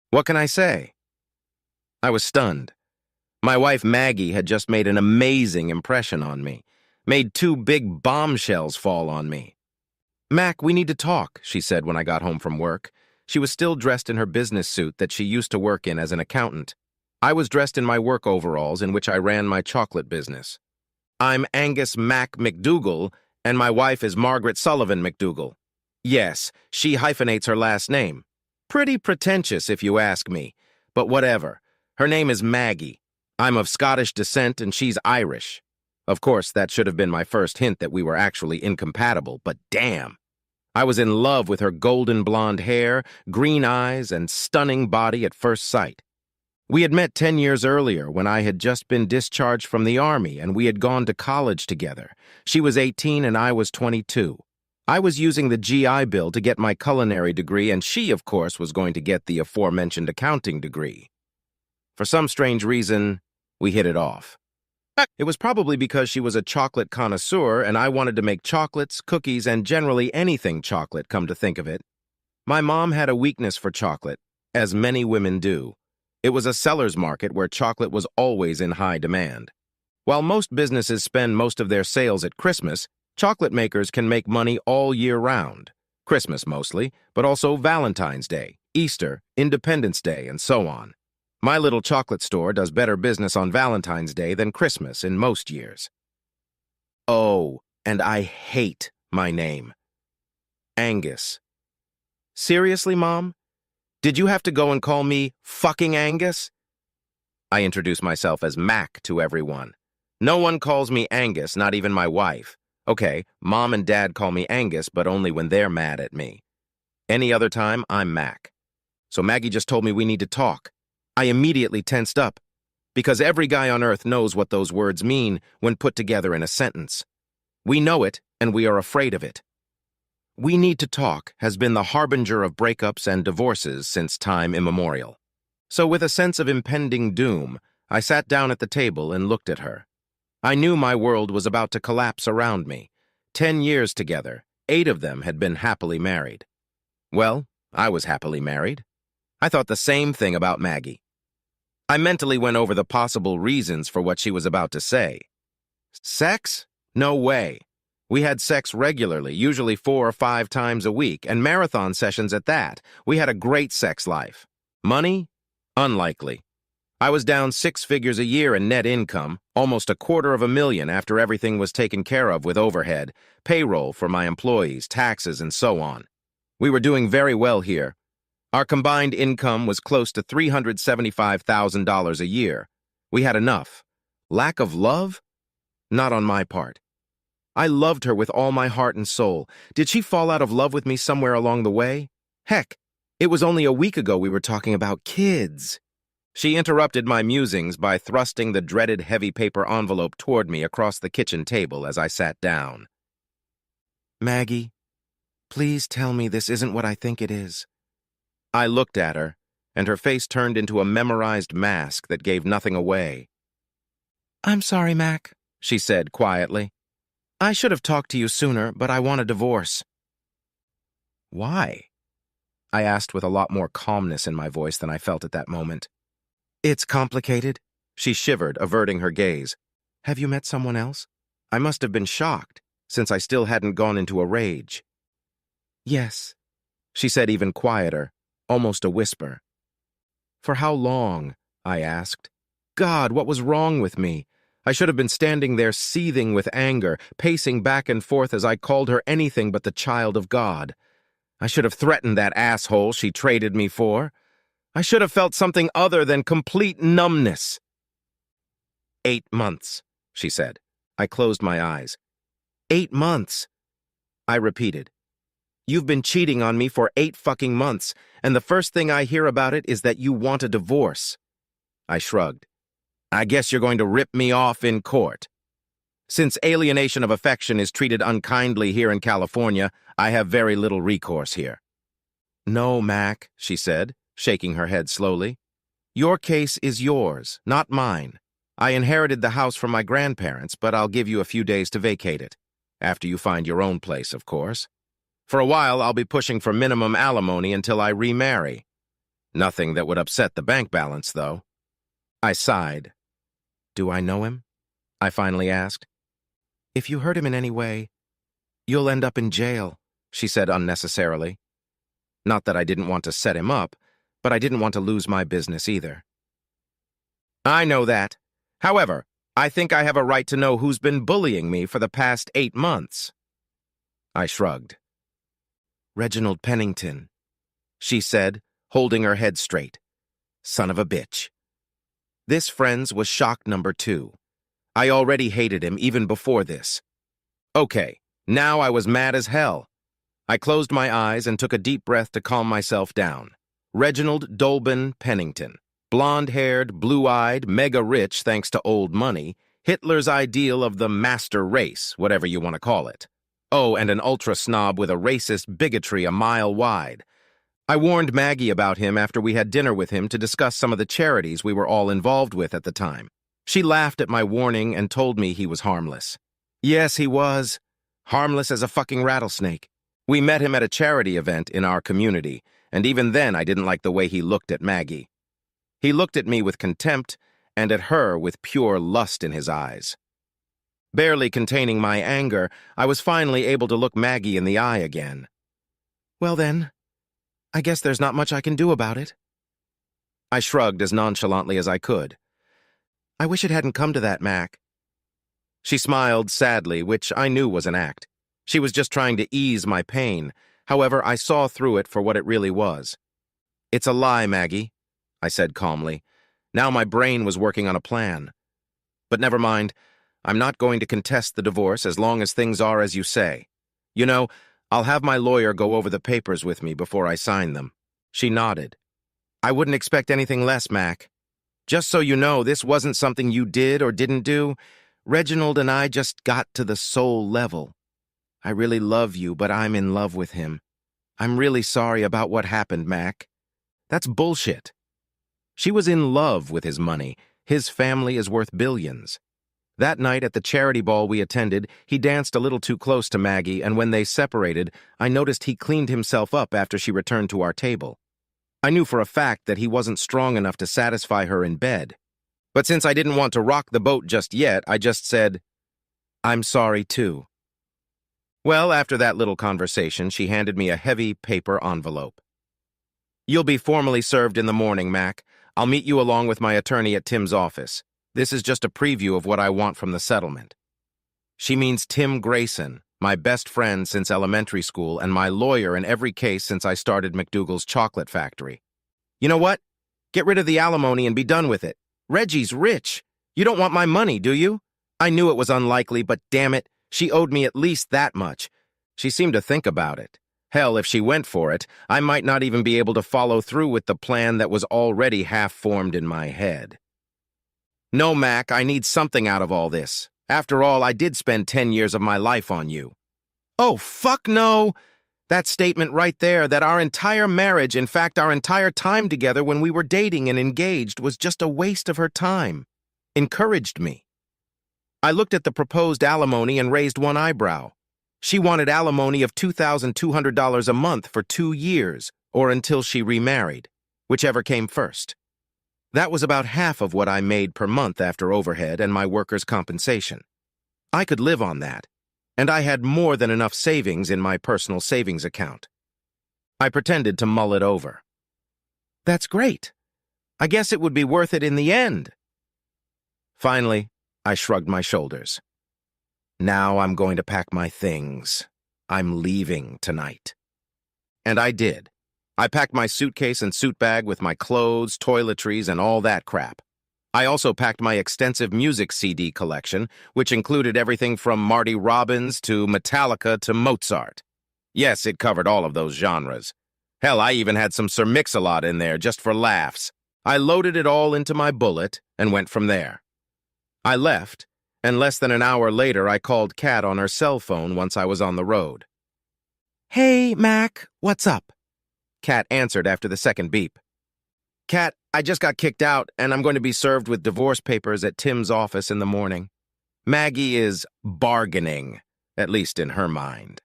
What can I say? I was stunned. My wife Maggie had just made an amazing impression on me, made two big bombshells fall on me. Mac, we need to talk, she said when I got home from work. She was still dressed in her business suit that she used to work in as an accountant. I was dressed in my work overalls in which I ran my chocolate business. I'm Angus Mac McDougal, and my wife is Margaret Sullivan McDougal. Yes, she hyphenates her last name. Pretty pretentious, if you ask me, but whatever. Her name is Maggie. I'm of Scottish descent and she's Irish. Of course, that should have been my first hint that we were actually incompatible, but damn. I was in love with her golden blonde hair, green eyes, and stunning body at first sight. We had met 10 years earlier when I had just been discharged from the Army and we had gone to college together. She was 18 and I was 22. I was using the GI Bill to get my culinary degree and she, of course, was going to get the aforementioned accounting degree. For some strange reason, we hit it off. It was probably because she was a chocolate connoisseur and I wanted to make chocolates, cookies, and generally anything chocolate, come to think of it. My mom had a weakness for chocolate, as many women do. It was a seller's market where chocolate was always in high demand. While most businesses spend most of their sales at Christmas, chocolate makers can make money all year round. Christmas mostly, but also Valentine's Day, Easter, Independence Day, and so on. My little chocolate store does better business on Valentine's Day than Christmas in most years. Oh, and I hate my name. Angus. Seriously, Mom? Did you have to go and call me fucking Angus? I introduce myself as Mac to everyone. No one calls me Angus, not even my wife. Okay, Mom and Dad call me Angus, but only when they're mad at me. Any other time, I'm Mac. So Maggie just told me we need to talk. I immediately tensed up, because every guy on earth knows what those words mean when put together in a sentence. We know it, and we are afraid of it. We need to talk has been the harbinger of breakups and divorces since time immemorial. So with a sense of impending doom, I sat down at the table and looked at her. I knew my world was about to collapse around me. 10 years together, 8 of them had been happily married. Well, I was happily married. I thought the same thing about Maggie. I mentally went over the possible reasons for what she was about to say. Sex? No way. We had sex regularly, usually 4 or 5 times a week, and marathon sessions at that. We had a great sex life. Money? Unlikely. I was down 6 figures a year in net income, almost $250,000 after everything was taken care of with overhead, payroll for my employees, taxes, and so on. We were doing very well here. Our combined income was close to $375,000 a year. We had enough. Lack of love? Not on my part. I loved her with all my heart and soul. Did she fall out of love with me somewhere along the way? Heck, it was only a week ago we were talking about kids. She interrupted my musings by thrusting the dreaded heavy paper envelope toward me across the kitchen table as I sat down. Maggie, please tell me this isn't what I think it is. I looked at her, and her face turned into a memorized mask that gave nothing away. I'm sorry, Mac, she said quietly. I should have talked to you sooner, but I want a divorce. Why? I asked with a lot more calmness in my voice than I felt at that moment. It's complicated. She shivered, averting her gaze. Have you met someone else? I must have been shocked, since I still hadn't gone into a rage. Yes, she said even quieter, almost a whisper. For how long? I asked. God, what was wrong with me? I should have been standing there seething with anger, pacing back and forth as I called her anything but the child of God. I should have threatened that asshole she traded me for. I should have felt something other than complete numbness. 8 months, she said. I closed my eyes. 8 months. I repeated. You've been cheating on me for 8 fucking months, and the first thing I hear about it is that you want a divorce. I shrugged. I guess you're going to rip me off in court. Since alienation of affection is treated unkindly here in California, I have very little recourse here. No, Mac, she said, shaking her head slowly. Your case is yours, not mine. I inherited the house from my grandparents, but I'll give you a few days to vacate it. After you find your own place, of course. For a while, I'll be pushing for minimum alimony until I remarry. Nothing that would upset the bank balance, though. I sighed. Do I know him? I finally asked. If you hurt him in any way, you'll end up in jail, she said unnecessarily. Not that I didn't want to set him up, but I didn't want to lose my business either. I know that. However, I think I have a right to know who's been bullying me for the past 8 months. I shrugged. Reginald Pennington, she said, holding her head straight. Son of a bitch. This, friends, was shock number 2. I already hated him even before this. Okay, now I was mad as hell. I closed my eyes and took a deep breath to calm myself down. Reginald Dolben Pennington. Blonde-haired, blue-eyed, mega-rich thanks to old money, Hitler's ideal of the master race, whatever you want to call it. Oh, and an ultra-snob with a racist bigotry a mile wide. I warned Maggie about him after we had dinner with him to discuss some of the charities we were all involved with at the time. She laughed at my warning and told me he was harmless. Yes, he was. Harmless as a fucking rattlesnake. We met him at a charity event in our community, and even then I didn't like the way he looked at Maggie. He looked at me with contempt, and at her with pure lust in his eyes. Barely containing my anger, I was finally able to look Maggie in the eye again. Well then, I guess there's not much I can do about it. I shrugged as nonchalantly as I could. I wish it hadn't come to that, Mac. She smiled sadly, which I knew was an act. She was just trying to ease my pain. However, I saw through it for what it really was. It's a lie, Maggie, I said calmly. Now my brain was working on a plan. But never mind. I'm not going to contest the divorce as long as things are as you say. You know, I'll have my lawyer go over the papers with me before I sign them. She nodded. I wouldn't expect anything less, Mac. Just so you know, this wasn't something you did or didn't do. Reginald and I just got to the soul level. I really love you, but I'm in love with him. I'm really sorry about what happened, Mac. That's bullshit. She was in love with his money. His family is worth billions. That night at the charity ball we attended, he danced a little too close to Maggie, and when they separated, I noticed he cleaned himself up after she returned to our table. I knew for a fact that he wasn't strong enough to satisfy her in bed. But since I didn't want to rock the boat just yet, I just said, I'm sorry too. Well, after that little conversation, she handed me a heavy paper envelope. You'll be formally served in the morning, Mac. I'll meet you along with my attorney at Tim's office. This is just a preview of what I want from the settlement. She means Tim Grayson, my best friend since elementary school and my lawyer in every case since I started McDougal's chocolate factory. You know what? Get rid of the alimony and be done with it. Reggie's rich. You don't want my money, do you? I knew it was unlikely, but damn it, she owed me at least that much. She seemed to think about it. Hell, if she went for it, I might not even be able to follow through with the plan that was already half-formed in my head. No, Mac, I need something out of all this. After all, I did spend 10 years of my life on you. Oh, fuck no! That statement right there, that our entire marriage, in fact, our entire time together when we were dating and engaged, was just a waste of her time, encouraged me. I looked at the proposed alimony and raised one eyebrow. She wanted alimony of $2,200 a month for 2 years, or until she remarried, whichever came first. That was about half of what I made per month after overhead and my workers' compensation. I could live on that, and I had more than enough savings in my personal savings account. I pretended to mull it over. That's great. I guess it would be worth it in the end. Finally, I shrugged my shoulders. Now I'm going to pack my things. I'm leaving tonight. And I did. I packed my suitcase and suit bag with my clothes, toiletries, and all that crap. I also packed my extensive music CD collection, which included everything from Marty Robbins to Metallica to Mozart. Yes, it covered all of those genres. Hell, I even had some Sir Mix-a-Lot in there just for laughs. I loaded it all into my bullet and went from there. I left, and less than an hour later I called Kat on her cell phone once I was on the road. Hey, Mac, what's up? Kat answered after the second beep. Kat, I just got kicked out, and I'm going to be served with divorce papers at Tim's office in the morning. Maggie is bargaining, at least in her mind.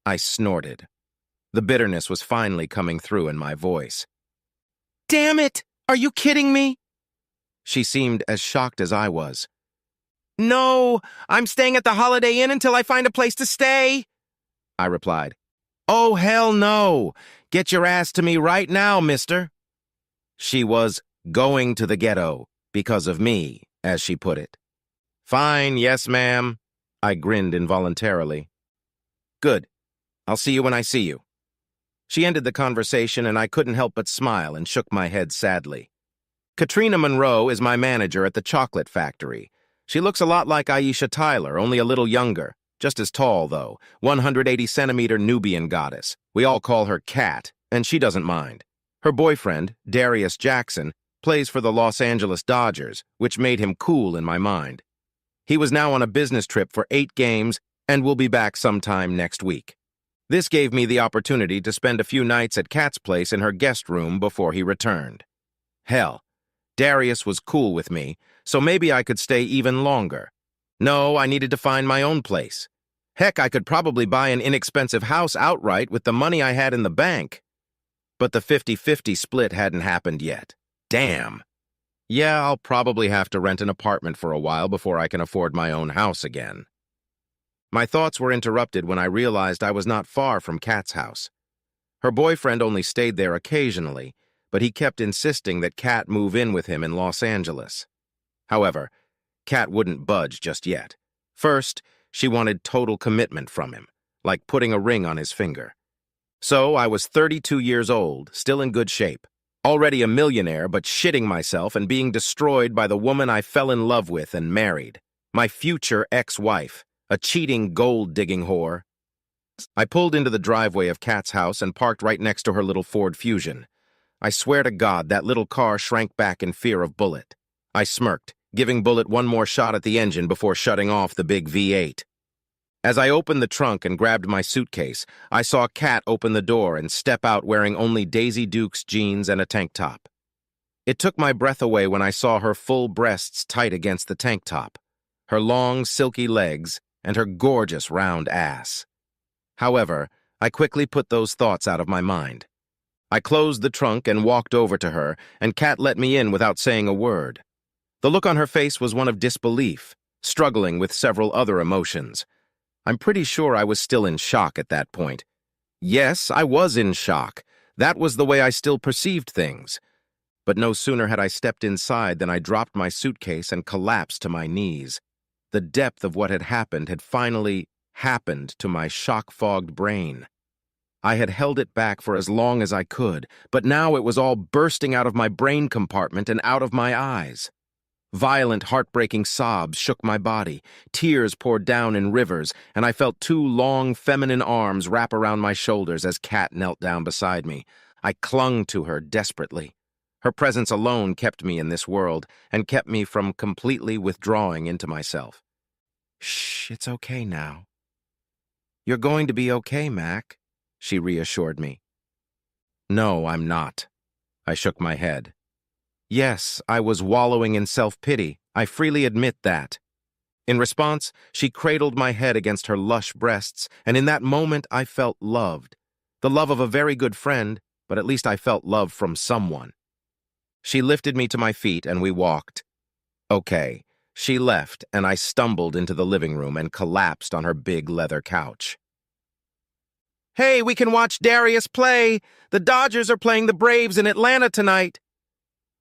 I snorted. The bitterness was finally coming through in my voice. Damn it! Are you kidding me? She seemed as shocked as I was. No, I'm staying at the Holiday Inn until I find a place to stay, I replied. Oh, hell no! Get your ass to me right now, mister. She was going to the ghetto because of me, as she put it. Fine, yes, ma'am. I grinned involuntarily. Good. I'll see you when I see you. She ended the conversation, and I couldn't help but smile and shook my head sadly. Katrina Monroe is my manager at the chocolate factory. She looks a lot like Aisha Tyler, only a little younger. Just as tall, though, 180-centimeter Nubian goddess. We all call her Cat, and she doesn't mind. Her boyfriend, Darius Jackson, plays for the Los Angeles Dodgers, which made him cool in my mind. He was now on a business trip for 8 games and will be back sometime next week. This gave me the opportunity to spend a few nights at Kat's place in her guest room before he returned. Hell, Darius was cool with me, so maybe I could stay even longer. No, I needed to find my own place. Heck, I could probably buy an inexpensive house outright with the money I had in the bank. But the 50-50 split hadn't happened yet. Damn. Yeah, I'll probably have to rent an apartment for a while before I can afford my own house again. My thoughts were interrupted when I realized I was not far from Kat's house. Her boyfriend only stayed there occasionally, but he kept insisting that Kat move in with him in Los Angeles. However, Kat wouldn't budge just yet. First, she wanted total commitment from him, like putting a ring on his finger. So I was 32 years old, still in good shape, already a millionaire but shitting myself and being destroyed by the woman I fell in love with and married, my future ex-wife, a cheating gold-digging whore. I pulled into the driveway of Kat's house and parked right next to her little Ford Fusion. I swear to God, that little car shrank back in fear of Bullet. I smirked, giving Bullet one more shot at the engine before shutting off the big V8. As I opened the trunk and grabbed my suitcase, I saw Kat open the door and step out wearing only Daisy Dukes jeans and a tank top. It took my breath away when I saw her full breasts tight against the tank top, her long, silky legs, and her gorgeous round ass. However, I quickly put those thoughts out of my mind. I closed the trunk and walked over to her, and Kat let me in without saying a word. The look on her face was one of disbelief, struggling with several other emotions. I'm pretty sure I was still in shock at that point. Yes, I was in shock. That was the way I still perceived things. But no sooner had I stepped inside than I dropped my suitcase and collapsed to my knees. The depth of what had finally happened to my shock-fogged brain. I had held it back for as long as I could, but now it was all bursting out of my brain compartment and out of my eyes. Violent, heartbreaking sobs shook my body, tears poured down in rivers, and I felt 2 long, feminine arms wrap around my shoulders as Kat knelt down beside me. I clung to her desperately. Her presence alone kept me in this world and kept me from completely withdrawing into myself. Shh, it's okay now. You're going to be okay, Mac, she reassured me. No, I'm not. I shook my head. Yes, I was wallowing in self-pity. I freely admit that. In response, she cradled my head against her lush breasts, and in that moment I felt loved. The love of a very good friend, but at least I felt love from someone. She lifted me to my feet and we walked. Okay, she left and I stumbled into the living room and collapsed on her big leather couch. Hey, we can watch Darius play! The Dodgers are playing the Braves in Atlanta tonight!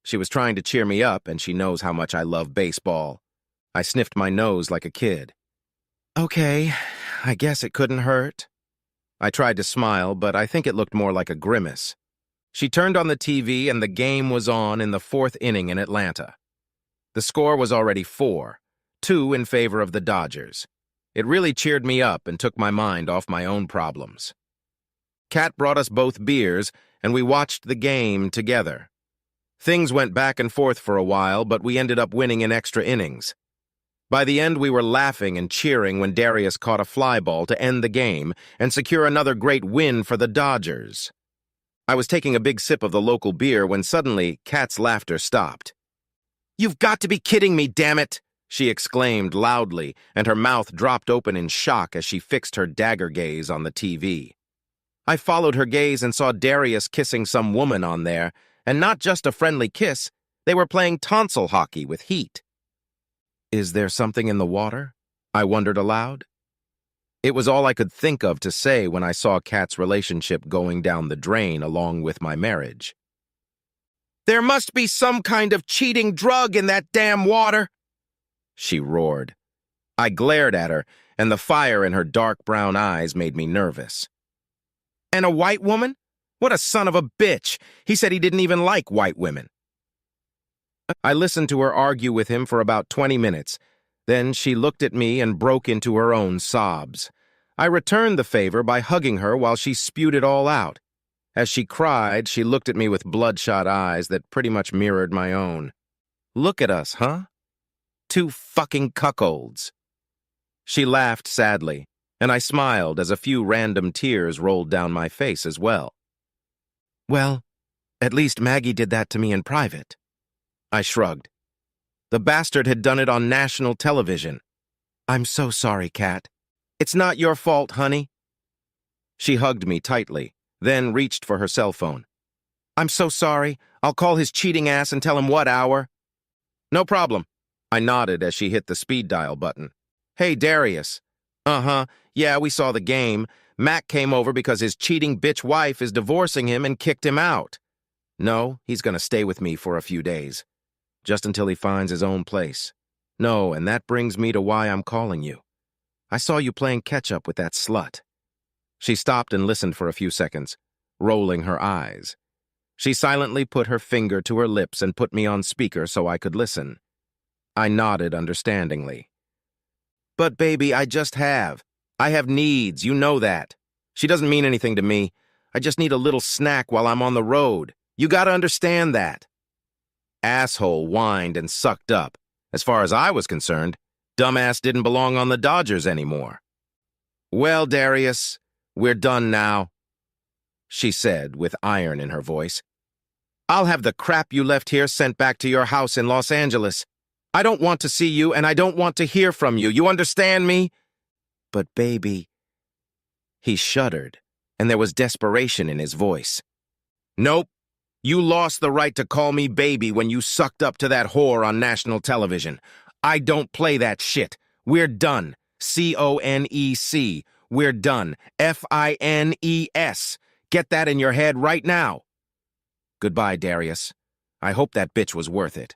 She was trying to cheer me up, and she knows how much I love baseball. I sniffed my nose like a kid. Okay, I guess it couldn't hurt. I tried to smile, but I think it looked more like a grimace. She turned on the TV, and the game was on in the 4th inning in Atlanta. The score was already 4-2 in favor of the Dodgers. It really cheered me up and took my mind off my own problems. Kat brought us both beers, and we watched the game together. Things went back and forth for a while, but we ended up winning in extra innings. By the end, we were laughing and cheering when Darius caught a fly ball to end the game and secure another great win for the Dodgers. I was taking a big sip of the local beer when suddenly Kat's laughter stopped. "You've got to be kidding me, damn it!" she exclaimed loudly, and her mouth dropped open in shock as she fixed her dagger gaze on the TV. I followed her gaze and saw Darius kissing some woman on there, And not just a friendly kiss, they were playing tonsil hockey with heat. Is there something in the water? I wondered aloud. It was all I could think of to say when I saw Kat's relationship going down the drain along with my marriage. There must be some kind of cheating drug in that damn water, she roared. I glared at her, and the fire in her dark brown eyes made me nervous. And a white woman? What a son of a bitch! He said he didn't even like white women. I listened to her argue with him for about 20 minutes. Then she looked at me and broke into her own sobs. I returned the favor by hugging her while she spewed it all out. As she cried, she looked at me with bloodshot eyes that pretty much mirrored my own. Look at us, huh? Two fucking cuckolds. She laughed sadly, and I smiled as a few random tears rolled down my face as well. Well, at least Maggie did that to me in private. I shrugged. The bastard had done it on national television. I'm so sorry, Kat. It's not your fault, honey. She hugged me tightly, then reached for her cell phone. I'm so sorry. I'll call his cheating ass and tell him what hour. No problem. I nodded as she hit the speed dial button. Hey, Darius. Uh-huh. Yeah, we saw the game. Mac came over because his cheating bitch wife is divorcing him and kicked him out. No, he's gonna stay with me for a few days. Just until he finds his own place. No, and that brings me to why I'm calling you. I saw you playing catch-up with that slut. She stopped and listened for a few seconds, rolling her eyes. She silently put her finger to her lips and put me on speaker so I could listen. I nodded understandingly. But baby, I just have. I have needs, you know that. She doesn't mean anything to me. I just need a little snack while I'm on the road. You gotta understand that. Asshole whined and sucked up. As far as I was concerned, dumbass didn't belong on the Dodgers anymore. Well, Darius, we're done now, she said with iron in her voice. I'll have the crap you left here sent back to your house in Los Angeles. I don't want to see you and I don't want to hear from you. You understand me? But baby... He shuddered, and there was desperation in his voice. Nope. You lost the right to call me baby when you sucked up to that whore on national television. I don't play that shit. We're done. C-O-N-E-C. We're done. F-I-N-E-S. Get that in your head right now. Goodbye, Darius. I hope that bitch was worth it.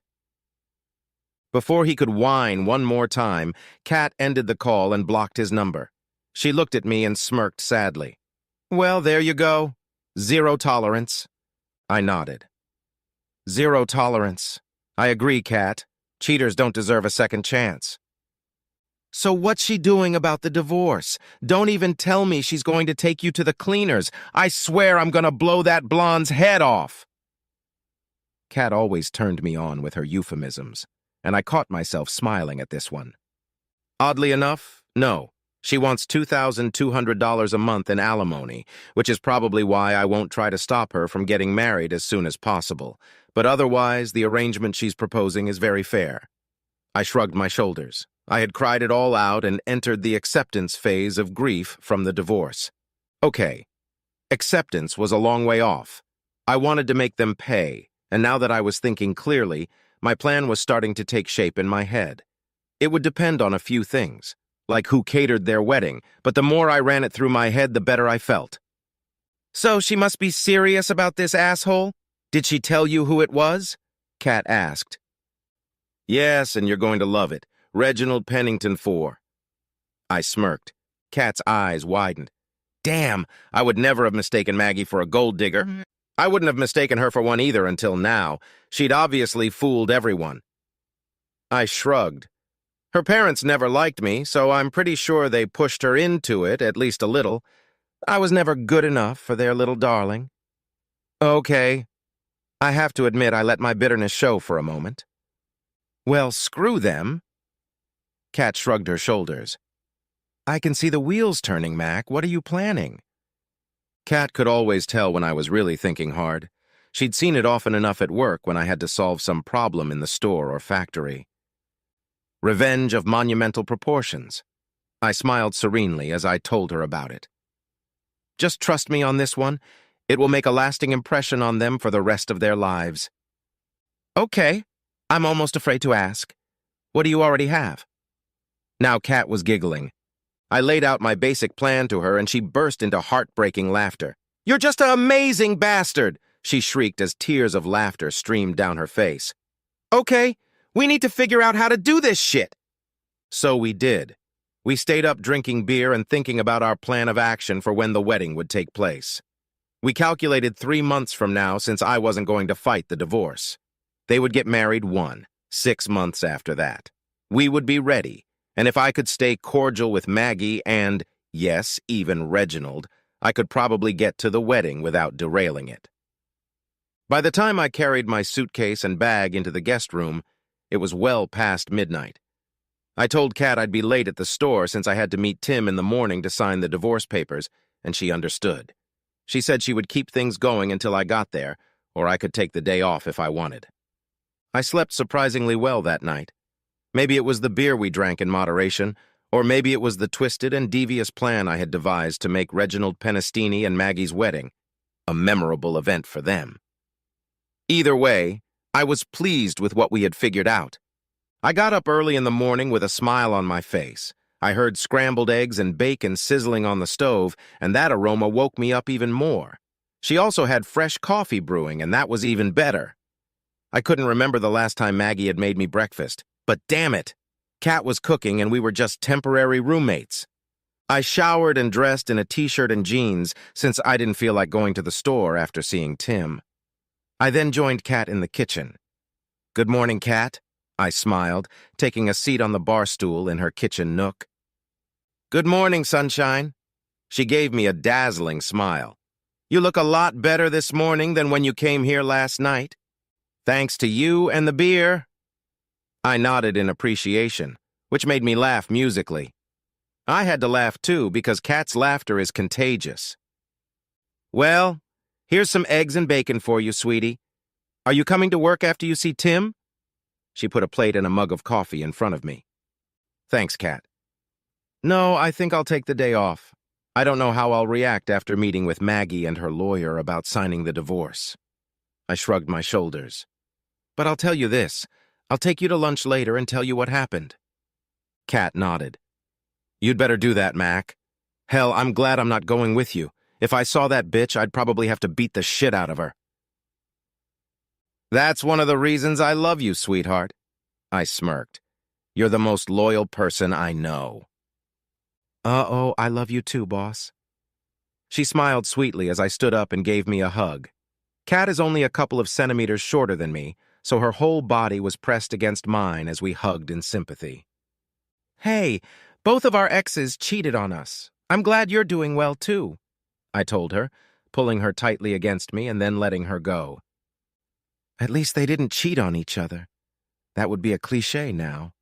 Before he could whine one more time, Kat ended the call and blocked his number. She looked at me and smirked sadly. Well, there you go. Zero tolerance. I nodded. Zero tolerance. I agree, Kat. Cheaters don't deserve a second chance. So what's she doing about the divorce? Don't even tell me she's going to take you to the cleaners. I swear I'm gonna blow that blonde's head off. Kat always turned me on with her euphemisms, and I caught myself smiling at this one. Oddly enough, no. She wants $2,200 a month in alimony, which is probably why I won't try to stop her from getting married as soon as possible. But otherwise, the arrangement she's proposing is very fair. I shrugged my shoulders. I had cried it all out and entered the acceptance phase of grief from the divorce. Okay, acceptance was a long way off. I wanted to make them pay, and now that I was thinking clearly, my plan was starting to take shape in my head. It would depend on a few things, like who catered their wedding, but the more I ran it through my head, the better I felt. So she must be serious about this asshole? Did she tell you who it was? Kat asked. Yes, and you're going to love it. Reginald Pennington IV. I smirked. Kat's eyes widened. Damn, I would never have mistaken Maggie for a gold digger. I wouldn't have mistaken her for one either until now. She'd obviously fooled everyone. I shrugged. Her parents never liked me, so I'm pretty sure they pushed her into it, at least a little. I was never good enough for their little darling. Okay. I have to admit I let my bitterness show for a moment. Well, screw them. Kat shrugged her shoulders. I can see the wheels turning, Mac. What are you planning? Kat could always tell when I was really thinking hard. She'd seen it often enough at work when I had to solve some problem in the store or factory. Revenge of monumental proportions. I smiled serenely as I told her about it. Just trust me on this one. It will make a lasting impression on them for the rest of their lives. Okay, I'm almost afraid to ask. What do you already have? Now Kat was giggling. I laid out my basic plan to her and she burst into heartbreaking laughter. You're just an amazing bastard, she shrieked as tears of laughter streamed down her face. Okay, we need to figure out how to do this shit. So we did. We stayed up drinking beer and thinking about our plan of action for when the wedding would take place. We calculated 3 months from now since I wasn't going to fight the divorce. They would get married 6 months after that. We would be ready, and if I could stay cordial with Maggie and, yes, even Reginald, I could probably get to the wedding without derailing it. By the time I carried my suitcase and bag into the guest room, it was well past midnight. I told Kat I'd be late at the store since I had to meet Tim in the morning to sign the divorce papers, and she understood. She said she would keep things going until I got there, or I could take the day off if I wanted. I slept surprisingly well that night. Maybe it was the beer we drank in moderation, or maybe it was the twisted and devious plan I had devised to make Reginald Penestini and Maggie's wedding a memorable event for them. Either way, I was pleased with what we had figured out. I got up early in the morning with a smile on my face. I heard scrambled eggs and bacon sizzling on the stove, and that aroma woke me up even more. She also had fresh coffee brewing, and that was even better. I couldn't remember the last time Maggie had made me breakfast, but damn it, Kat was cooking and we were just temporary roommates. I showered and dressed in a t-shirt and jeans since I didn't feel like going to the store after seeing Tim. I then joined Kat in the kitchen. Good morning, Kat, I smiled, taking a seat on the bar stool in her kitchen nook. Good morning, sunshine. She gave me a dazzling smile. You look a lot better this morning than when you came here last night. Thanks to you and the beer. I nodded in appreciation, which made me laugh musically. I had to laugh too because Kat's laughter is contagious. Well, here's some eggs and bacon for you, sweetie. Are you coming to work after you see Tim? She put a plate and a mug of coffee in front of me. Thanks, Kat. No, I think I'll take the day off. I don't know how I'll react after meeting with Maggie and her lawyer about signing the divorce. I shrugged my shoulders. But I'll tell you this. I'll take you to lunch later and tell you what happened. Kat nodded. You'd better do that, Mac. Hell, I'm glad I'm not going with you. If I saw that bitch, I'd probably have to beat the shit out of her. That's one of the reasons I love you, sweetheart. I smirked. You're the most loyal person I know. Uh-oh, I love you too, boss. She smiled sweetly as I stood up and gave me a hug. Kat is only a couple of centimeters shorter than me, so her whole body was pressed against mine as we hugged in sympathy. Hey, both of our exes cheated on us. I'm glad you're doing well too, I told her, pulling her tightly against me and then letting her go. At least they didn't cheat on each other. That would be a cliché now.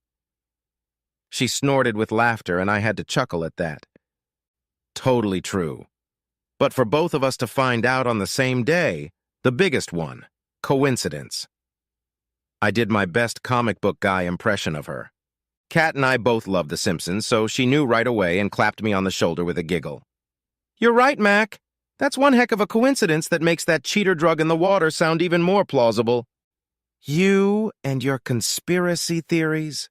She snorted with laughter and I had to chuckle at that. Totally true. But for both of us to find out on the same day, the biggest one, coincidence. I did my best comic book guy impression of her. Kat and I both love The Simpsons, so she knew right away and clapped me on the shoulder with a giggle. You're right, Mac. That's one heck of a coincidence that makes that cheater drug in the water sound even more plausible. You and your conspiracy theories?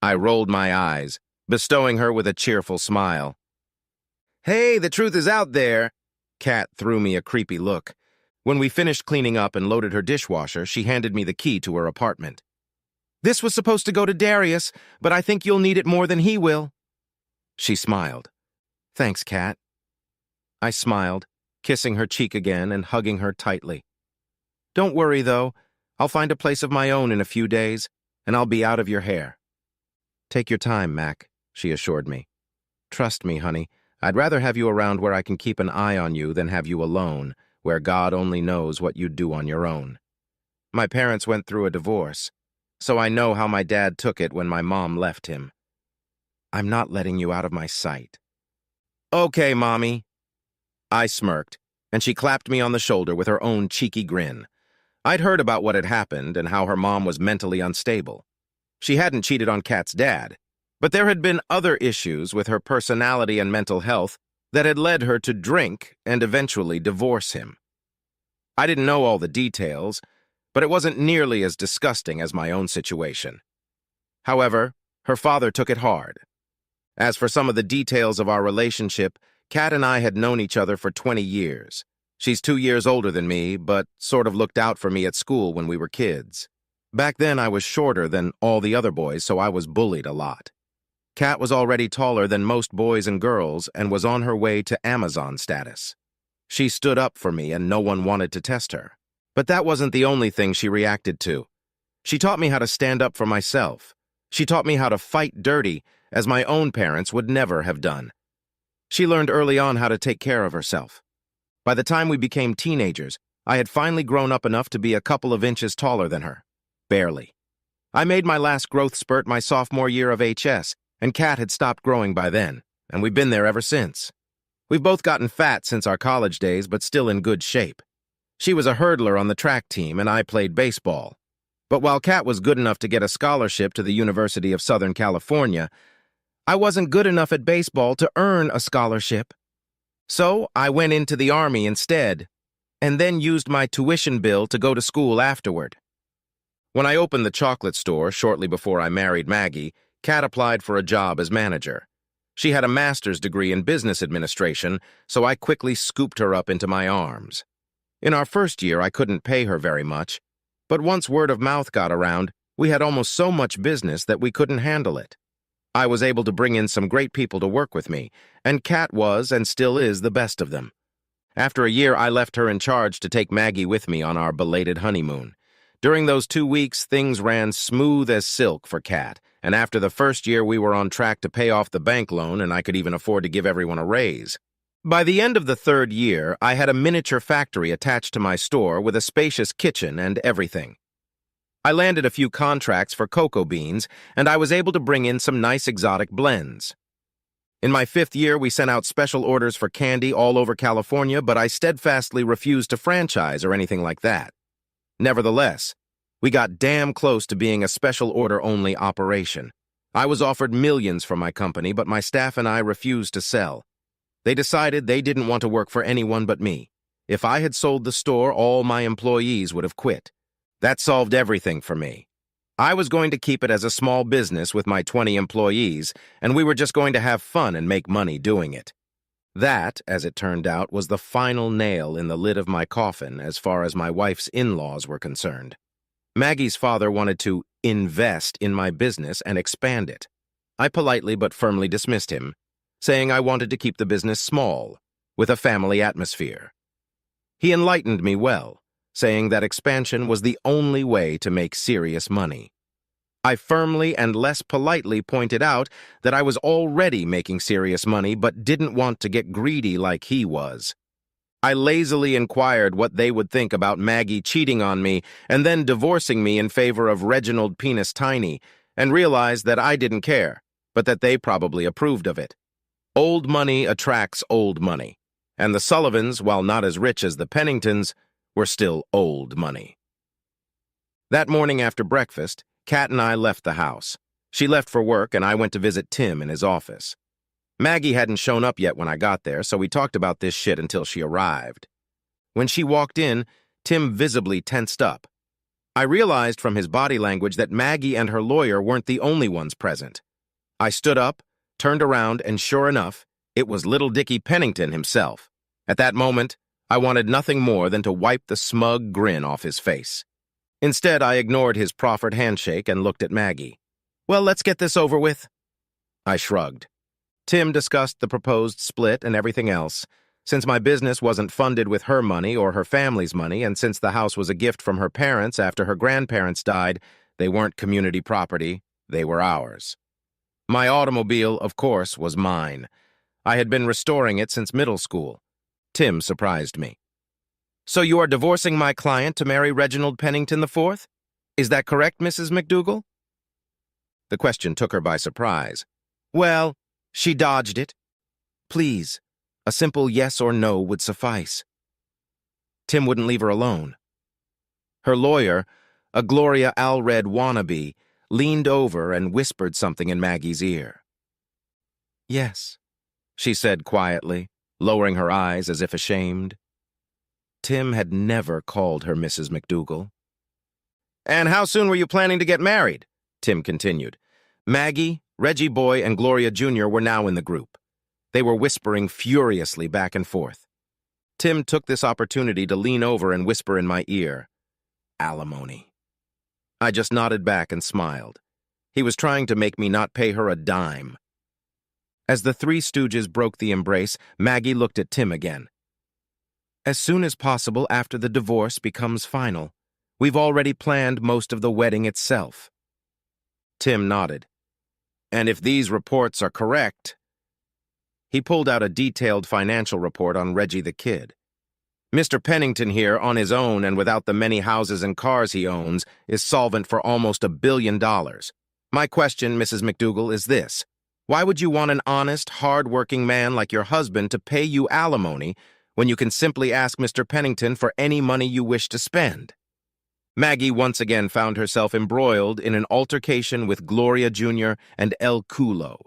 I rolled my eyes, bestowing her with a cheerful smile. Hey, the truth is out there. Kat threw me a creepy look. When we finished cleaning up and loaded her dishwasher, she handed me the key to her apartment. This was supposed to go to Darius, but I think you'll need it more than he will. She smiled. Thanks, Kat. I smiled, kissing her cheek again and hugging her tightly. Don't worry, though. I'll find a place of my own in a few days, and I'll be out of your hair. Take your time, Mac, she assured me. Trust me, honey. I'd rather have you around where I can keep an eye on you than have you alone, where God only knows what you'd do on your own. My parents went through a divorce, so I know how my dad took it when my mom left him. I'm not letting you out of my sight. Okay, Mommy. I smirked, and she clapped me on the shoulder with her own cheeky grin. I'd heard about what had happened and how her mom was mentally unstable. She hadn't cheated on Kat's dad, but there had been other issues with her personality and mental health that had led her to drink and eventually divorce him. I didn't know all the details, but it wasn't nearly as disgusting as my own situation. However, her father took it hard. As for some of the details of our relationship, Kat and I had known each other for 20 years. She's 2 years older than me, but sort of looked out for me at school when we were kids. Back then, I was shorter than all the other boys, so I was bullied a lot. Kat was already taller than most boys and girls and was on her way to Amazon status. She stood up for me and no one wanted to test her. But that wasn't the only thing she reacted to. She taught me how to stand up for myself. She taught me how to fight dirty, as my own parents would never have done. She learned early on how to take care of herself. By the time we became teenagers, I had finally grown up enough to be a couple of inches taller than her. Barely. I made my last growth spurt my sophomore year of HS, and Kat had stopped growing by then, and we've been there ever since. We've both gotten fat since our college days, but still in good shape. She was a hurdler on the track team, and I played baseball. But while Kat was good enough to get a scholarship to the University of Southern California, I wasn't good enough at baseball to earn a scholarship. So I went into the Army instead, and then used my tuition bill to go to school afterward. When I opened the chocolate store shortly before I married Maggie, Kat applied for a job as manager. She had a master's degree in business administration, so I quickly scooped her up into my arms. In our first year, I couldn't pay her very much, but once word of mouth got around, we had almost so much business that we couldn't handle it. I was able to bring in some great people to work with me, and Kat was and still is the best of them. After a year, I left her in charge to take Maggie with me on our belated honeymoon. During those 2 weeks, things ran smooth as silk for Kat, and after the first year, we were on track to pay off the bank loan, and I could even afford to give everyone a raise. By the end of the 3rd year, I had a miniature factory attached to my store with a spacious kitchen and everything. I landed a few contracts for cocoa beans, and I was able to bring in some nice exotic blends. In my 5th year, we sent out special orders for candy all over California, but I steadfastly refused to franchise or anything like that. Nevertheless, we got damn close to being a special order-only operation. I was offered millions for my company, but my staff and I refused to sell. They decided they didn't want to work for anyone but me. If I had sold the store, all my employees would have quit. That solved everything for me. I was going to keep it as a small business with my 20 employees, and we were just going to have fun and make money doing it. That, as it turned out, was the final nail in the lid of my coffin as far as my wife's in-laws were concerned. Maggie's father wanted to invest in my business and expand it. I politely but firmly dismissed him, saying I wanted to keep the business small, with a family atmosphere. He enlightened me well, saying that expansion was the only way to make serious money. I firmly and less politely pointed out that I was already making serious money but didn't want to get greedy like he was. I lazily inquired what they would think about Maggie cheating on me and then divorcing me in favor of Reginald Penis Tiny, and realized that I didn't care, but that they probably approved of it. Old money attracts old money, and the Sullivans, while not as rich as the Penningtons, were still old money. That morning after breakfast, Kat and I left the house. She left for work, and I went to visit Tim in his office. Maggie hadn't shown up yet when I got there, so we talked about this shit until she arrived. When she walked in, Tim visibly tensed up. I realized from his body language that Maggie and her lawyer weren't the only ones present. I stood up, turned around, and sure enough, it was little Dickie Pennington himself. At that moment, I wanted nothing more than to wipe the smug grin off his face. Instead, I ignored his proffered handshake and looked at Maggie. "Well, let's get this over with." I shrugged. Tim discussed the proposed split and everything else. Since my business wasn't funded with her money or her family's money, and since the house was a gift from her parents after her grandparents died, they weren't community property, they were ours. My automobile, of course, was mine. I had been restoring it since middle school. Tim surprised me. "So you are divorcing my client to marry Reginald Pennington IV? Is that correct, Mrs. McDougal?" The question took her by surprise. "Well, she dodged it. Please, a simple yes or no would suffice." Tim wouldn't leave her alone. Her lawyer, a Gloria Allred wannabe, leaned over and whispered something in Maggie's ear. "Yes," she said quietly, lowering her eyes as if ashamed. Tim had never called her Mrs. McDougal. "And how soon were you planning to get married?" Tim continued. Maggie, Reggie Boy, and Gloria Jr. were now in the group. They were whispering furiously back and forth. Tim took this opportunity to lean over and whisper in my ear, "Alimony." I just nodded back and smiled. He was trying to make me not pay her a dime. As the three stooges broke the embrace, Maggie looked at Tim again. "As soon as possible after the divorce becomes final. We've already planned most of the wedding itself." Tim nodded. "And if these reports are correct..." He pulled out a detailed financial report on Reggie the Kid. "Mr. Pennington here, on his own and without the many houses and cars he owns, is solvent for almost $1 billion. My question, Mrs. McDougal, is this. Why would you want an honest, hard-working man like your husband to pay you alimony when you can simply ask Mr. Pennington for any money you wish to spend?" Maggie once again found herself embroiled in an altercation with Gloria Jr. and El Culo.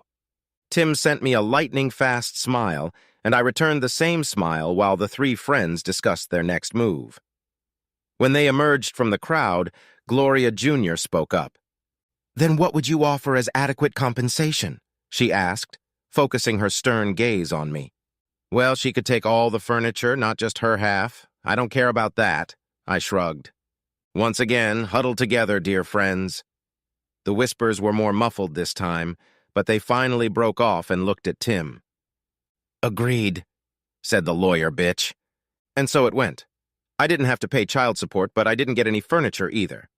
Tim sent me a lightning-fast smile, and I returned the same smile while the three friends discussed their next move. When they emerged from the crowd, Gloria Jr. spoke up. "Then what would you offer as adequate compensation?" she asked, focusing her stern gaze on me. "Well, she could take all the furniture, not just her half. I don't care about that," I shrugged. Once again, huddle together, dear friends. The whispers were more muffled this time, but they finally broke off and looked at Tim. "Agreed," said the lawyer bitch. And so it went. I didn't have to pay child support, but I didn't get any furniture either.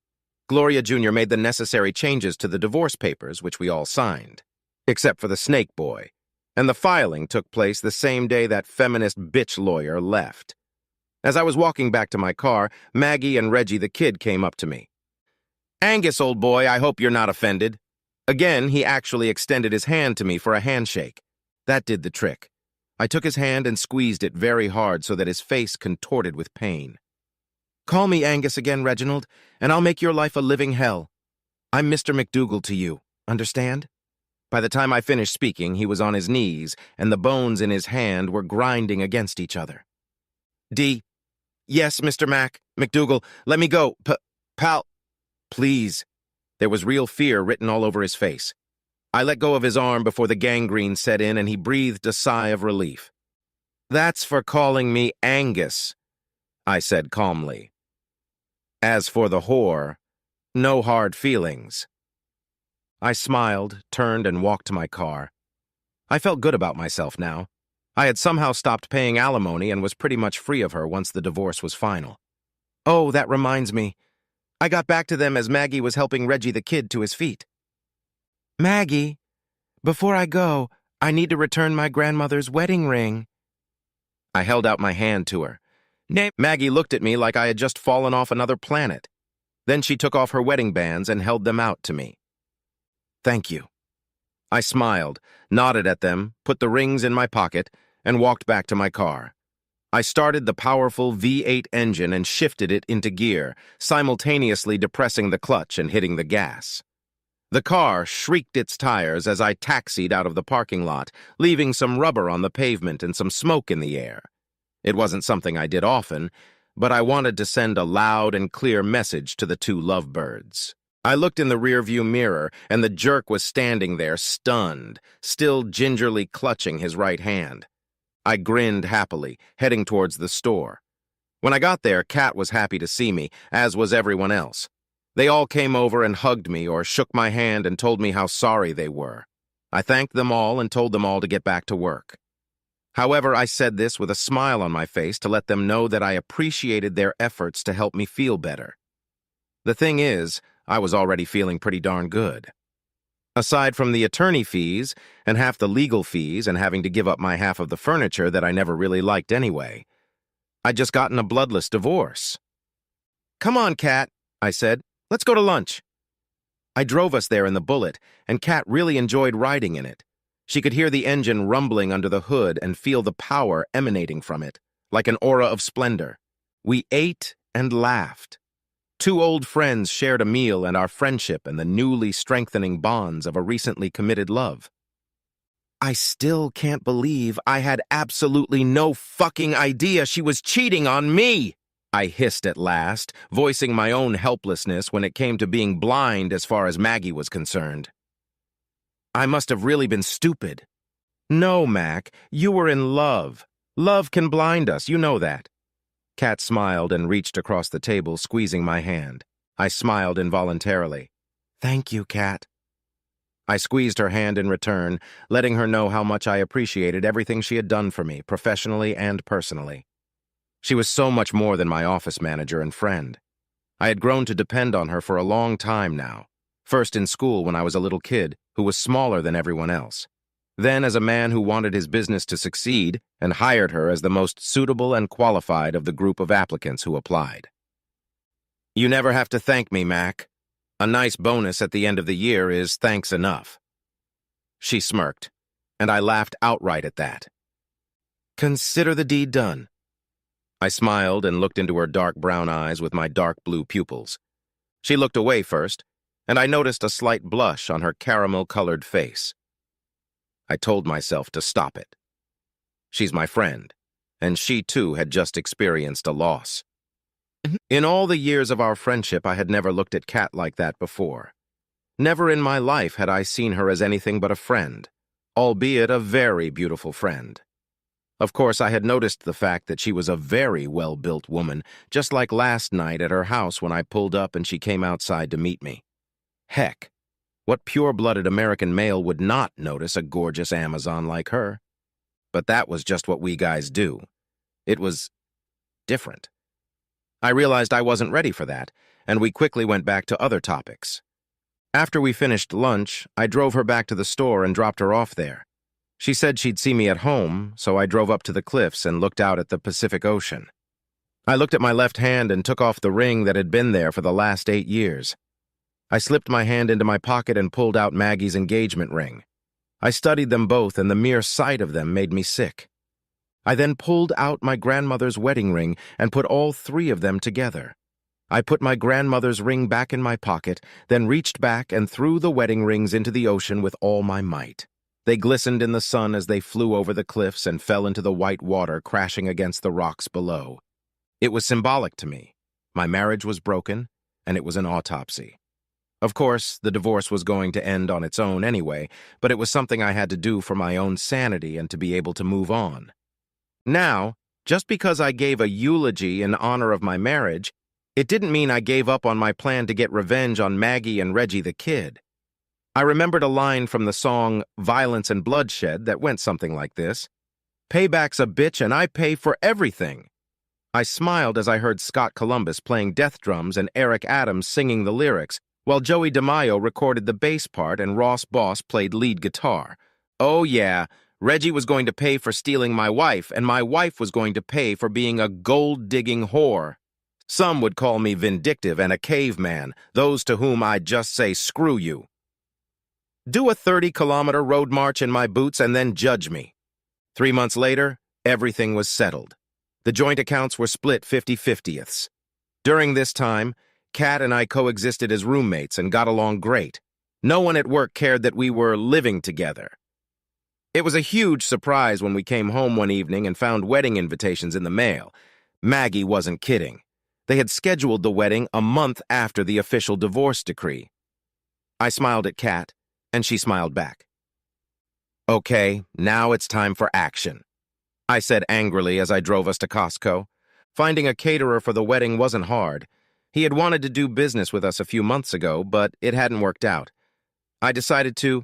Gloria Jr. made the necessary changes to the divorce papers, which we all signed, except for the snake boy, and the filing took place the same day that feminist bitch lawyer left. As I was walking back to my car, Maggie and Reggie the Kid came up to me. "Angus, old boy, I hope you're not offended." Again, he actually extended his hand to me for a handshake. That did the trick. I took his hand and squeezed it very hard so that his face contorted with pain. "Call me Angus again, Reginald, and I'll make your life a living hell. I'm Mr. McDougal to you, understand?" By the time I finished speaking, he was on his knees, and the bones in his hand were grinding against each other. "Yes, Mr. McDougal, let me go, pal, please." There was real fear written all over his face. I let go of his arm before the gangrene set in, and he breathed a sigh of relief. "That's for calling me Angus," I said calmly. "As for the whore, no hard feelings." I smiled, turned, and walked to my car. I felt good about myself now. I had somehow stopped paying alimony and was pretty much free of her once the divorce was final. Oh, that reminds me. I got back to them as Maggie was helping Reggie the Kid to his feet. "Maggie, before I go, I need to return my grandmother's wedding ring." I held out my hand to her. Maggie looked at me like I had just fallen off another planet. Then she took off her wedding bands and held them out to me. "Thank you." I smiled, nodded at them, put the rings in my pocket, and walked back to my car. I started the powerful V8 engine and shifted it into gear, simultaneously depressing the clutch and hitting the gas. The car shrieked its tires as I taxied out of the parking lot, leaving some rubber on the pavement and some smoke in the air. It wasn't something I did often, but I wanted to send a loud and clear message to the two lovebirds. I looked in the rearview mirror, and the jerk was standing there, stunned, still gingerly clutching his right hand. I grinned happily, heading towards the store. When I got there, Kat was happy to see me, as was everyone else. They all came over and hugged me or shook my hand and told me how sorry they were. I thanked them all and told them all to get back to work. However, I said this with a smile on my face to let them know that I appreciated their efforts to help me feel better. The thing is, I was already feeling pretty darn good. Aside from the attorney fees and half the legal fees and having to give up my half of the furniture that I never really liked anyway, I'd just gotten a bloodless divorce. "Come on, Kat," I said. "Let's go to lunch." I drove us there in the Bullet, and Kat really enjoyed riding in it. She could hear the engine rumbling under the hood and feel the power emanating from it, like an aura of splendor. We ate and laughed. Two old friends shared a meal, and our friendship and the newly strengthening bonds of a recently committed love. I still can't believe I had absolutely no fucking idea she was cheating on me, I hissed at last, voicing my own helplessness when it came to being blind as far as Maggie was concerned. I must have really been stupid. No, Mac, you were in love. Love can blind us, you know that. Kat smiled and reached across the table, squeezing my hand. I smiled involuntarily. Thank you, Kat. I squeezed her hand in return, letting her know how much I appreciated everything she had done for me, professionally and personally. She was so much more than my office manager and friend. I had grown to depend on her for a long time now, first in school when I was a little kid who was smaller than everyone else, then as a man who wanted his business to succeed and hired her as the most suitable and qualified of the group of applicants who applied. You never have to thank me, Mac. A nice bonus at the end of the year is thanks enough. She smirked, and I laughed outright at that. Consider the deed done. I smiled and looked into her dark brown eyes with my dark blue pupils. She looked away first, and I noticed a slight blush on her caramel-colored face. I told myself to stop it. She's my friend, and she too had just experienced a loss. In all the years of our friendship, I had never looked at Kat like that before. Never in my life had I seen her as anything but a friend, albeit a very beautiful friend. Of course, I had noticed the fact that she was a very well-built woman, just like last night at her house when I pulled up and she came outside to meet me. Heck, what pure-blooded American male would not notice a gorgeous Amazon like her? But that was just what we guys do. It was different. I realized I wasn't ready for that, and we quickly went back to other topics. After we finished lunch, I drove her back to the store and dropped her off there. She said she'd see me at home, so I drove up to the cliffs and looked out at the Pacific Ocean. I looked at my left hand and took off the ring that had been there for the last 8 years. I slipped my hand into my pocket and pulled out Maggie's engagement ring. I studied them both, and the mere sight of them made me sick. I then pulled out my grandmother's wedding ring and put all 3 of them together. I put my grandmother's ring back in my pocket, then reached back and threw the wedding rings into the ocean with all my might. They glistened in the sun as they flew over the cliffs and fell into the white water, crashing against the rocks below. It was symbolic to me. My marriage was broken, and it was an autopsy. Of course, the divorce was going to end on its own anyway, but it was something I had to do for my own sanity and to be able to move on. Now, just because I gave a eulogy in honor of my marriage, it didn't mean I gave up on my plan to get revenge on Maggie and Reggie the kid. I remembered a line from the song Violence and Bloodshed that went something like this. Payback's a bitch and I pay for everything. I smiled as I heard Scott Columbus playing death drums and Eric Adams singing the lyrics, while Joey DeMaio recorded the bass part and Ross Boss played lead guitar. Oh yeah, Reggie was going to pay for stealing my wife, and my wife was going to pay for being a gold-digging whore. Some would call me vindictive and a caveman, those to whom I'd just say screw you. Do a 30-kilometer road march in my boots and then judge me. 3 months later, everything was settled. The joint accounts were split 50-50ths. During this time, Kat and I coexisted as roommates and got along great. No one at work cared that we were living together. It was a huge surprise when we came home one evening and found wedding invitations in the mail. Maggie wasn't kidding. They had scheduled the wedding a month after the official divorce decree. I smiled at Kat, and she smiled back. Okay, now it's time for action, I said angrily as I drove us to Costco. Finding a caterer for the wedding wasn't hard. He had wanted to do business with us a few months ago, but it hadn't worked out. I decided to,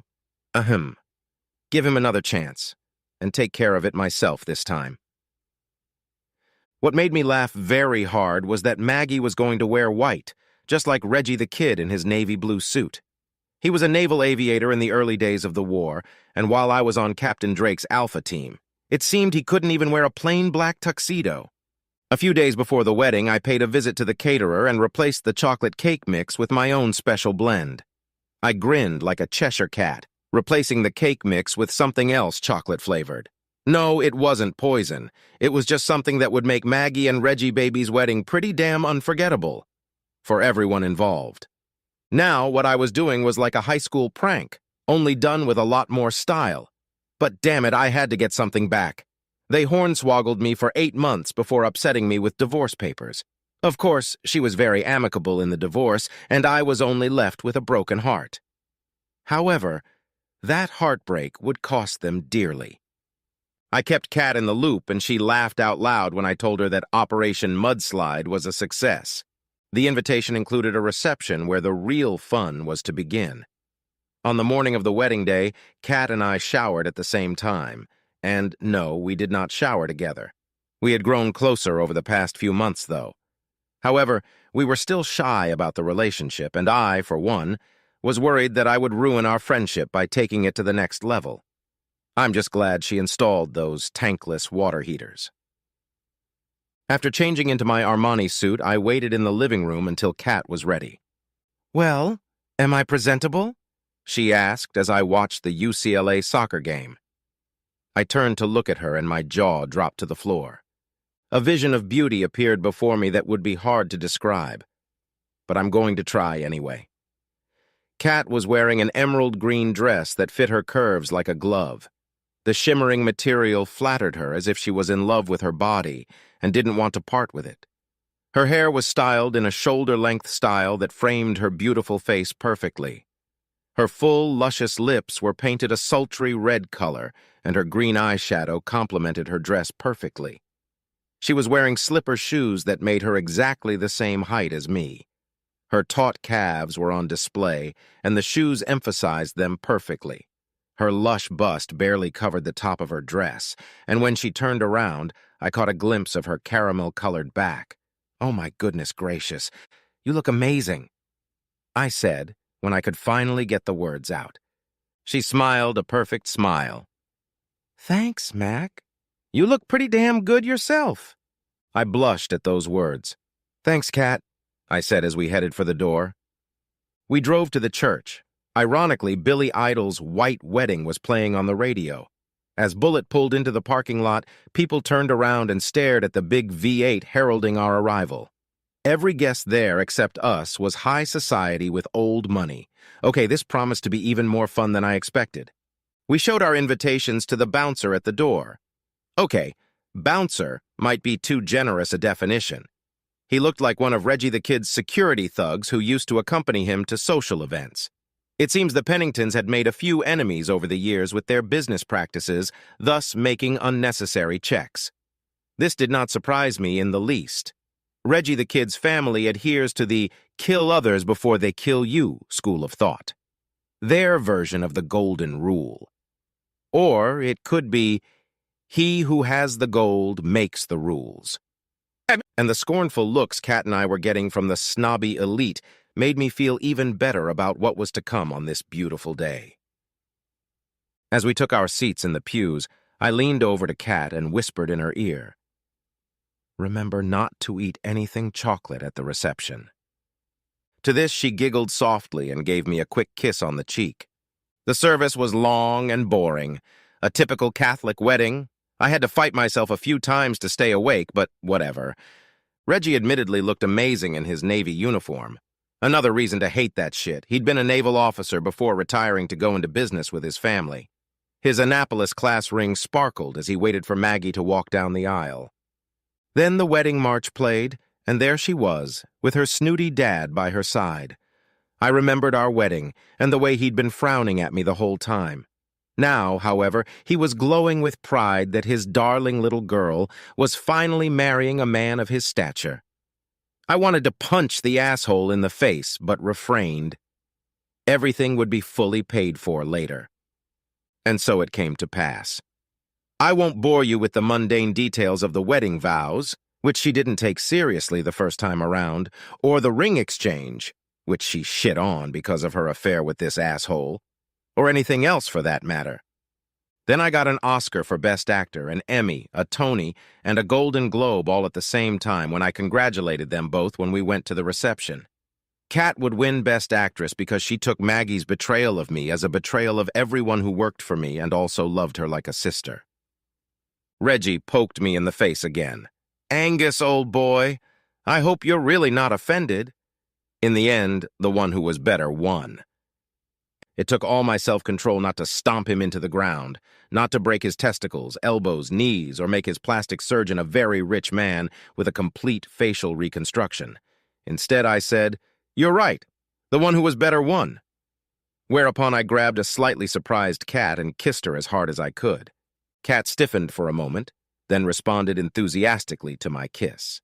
give him another chance, and take care of it myself this time. What made me laugh very hard was that Maggie was going to wear white, just like Reggie the kid in his navy blue suit. He was a naval aviator in the early days of the war, and while I was on Captain Drake's Alpha team, it seemed he couldn't even wear a plain black tuxedo. A few days before the wedding, I paid a visit to the caterer and replaced the chocolate cake mix with my own special blend. I grinned like a Cheshire cat, replacing the cake mix with something else chocolate-flavored. No, it wasn't poison. It was just something that would make Maggie and Reggie baby's wedding pretty damn unforgettable for everyone involved. Now, what I was doing was like a high school prank, only done with a lot more style. But damn it, I had to get something back. They hornswoggled me for 8 months before upsetting me with divorce papers. Of course, she was very amicable in the divorce, and I was only left with a broken heart. However, that heartbreak would cost them dearly. I kept Kat in the loop, and she laughed out loud when I told her that Operation Mudslide was a success. The invitation included a reception where the real fun was to begin. On the morning of the wedding day, Kat and I showered at the same time. And no, we did not shower together. We had grown closer over the past few months, though. However, we were still shy about the relationship, and I, for one, was worried that I would ruin our friendship by taking it to the next level. I'm just glad she installed those tankless water heaters. After changing into my Armani suit, I waited in the living room until Kat was ready. "Well, am I presentable?" she asked as I watched the UCLA soccer game. I turned to look at her and my jaw dropped to the floor. A vision of beauty appeared before me that would be hard to describe, but I'm going to try anyway. Kat was wearing an emerald green dress that fit her curves like a glove. The shimmering material flattered her as if she was in love with her body and didn't want to part with it. Her hair was styled in a shoulder-length style that framed her beautiful face perfectly. Her full, luscious lips were painted a sultry red color, and her green eyeshadow complemented her dress perfectly. She was wearing slipper shoes that made her exactly the same height as me. Her taut calves were on display, and the shoes emphasized them perfectly. Her lush bust barely covered the top of her dress, and when she turned around, I caught a glimpse of her caramel-colored back. "Oh my goodness gracious, you look amazing," I said when I could finally get the words out. She smiled a perfect smile. "Thanks, Mac. You look pretty damn good yourself." I blushed at those words. "Thanks, Kat," I said as we headed for the door. We drove to the church. Ironically, Billy Idol's White Wedding was playing on the radio. As Bullet pulled into the parking lot, people turned around and stared at the big V8 heralding our arrival. Every guest there except us was high society with old money. Okay, this promised to be even more fun than I expected. We showed our invitations to the bouncer at the door. Okay, bouncer might be too generous a definition. He looked like one of Reggie the Kid's security thugs who used to accompany him to social events. It seems the Penningtons had made a few enemies over the years with their business practices, thus making unnecessary checks. This did not surprise me in the least. Reggie the Kid's family adheres to the kill others before they kill you school of thought. Their version of the golden rule. Or it could be, he who has the gold makes the rules. And the scornful looks Kat and I were getting from the snobby elite made me feel even better about what was to come on this beautiful day. As we took our seats in the pews, I leaned over to Kat and whispered in her ear, "Remember not to eat anything chocolate at the reception." To this she giggled softly and gave me a quick kiss on the cheek. The service was long and boring. A typical Catholic wedding. I had to fight myself a few times to stay awake, but whatever. Reggie admittedly looked amazing in his Navy uniform. Another reason to hate that shit. He'd been a naval officer before retiring to go into business with his family. His Annapolis class ring sparkled as he waited for Maggie to walk down the aisle. Then the wedding march played, and there she was, with her snooty dad by her side. I remembered our wedding, and the way he'd been frowning at me the whole time. Now, however, he was glowing with pride that his darling little girl was finally marrying a man of his stature. I wanted to punch the asshole in the face, but refrained. Everything would be fully paid for later. And so it came to pass. I won't bore you with the mundane details of the wedding vows, which she didn't take seriously the first time around, or the ring exchange, which she shit on because of her affair with this asshole, or anything else for that matter. Then I got an Oscar for Best Actor, an Emmy, a Tony, and a Golden Globe all at the same time when I congratulated them both when we went to the reception. Kat would win Best Actress because she took Maggie's betrayal of me as a betrayal of everyone who worked for me and also loved her like a sister. Reggie poked me in the face again. "Angus, old boy, I hope you're really not offended." In the end, the one who was better won. It took all my self-control not to stomp him into the ground, not to break his testicles, elbows, knees, or make his plastic surgeon a very rich man with a complete facial reconstruction. Instead, I said, "You're right. The one who was better won." Whereupon I grabbed a slightly surprised Cat and kissed her as hard as I could. Cat stiffened for a moment, then responded enthusiastically to my kiss.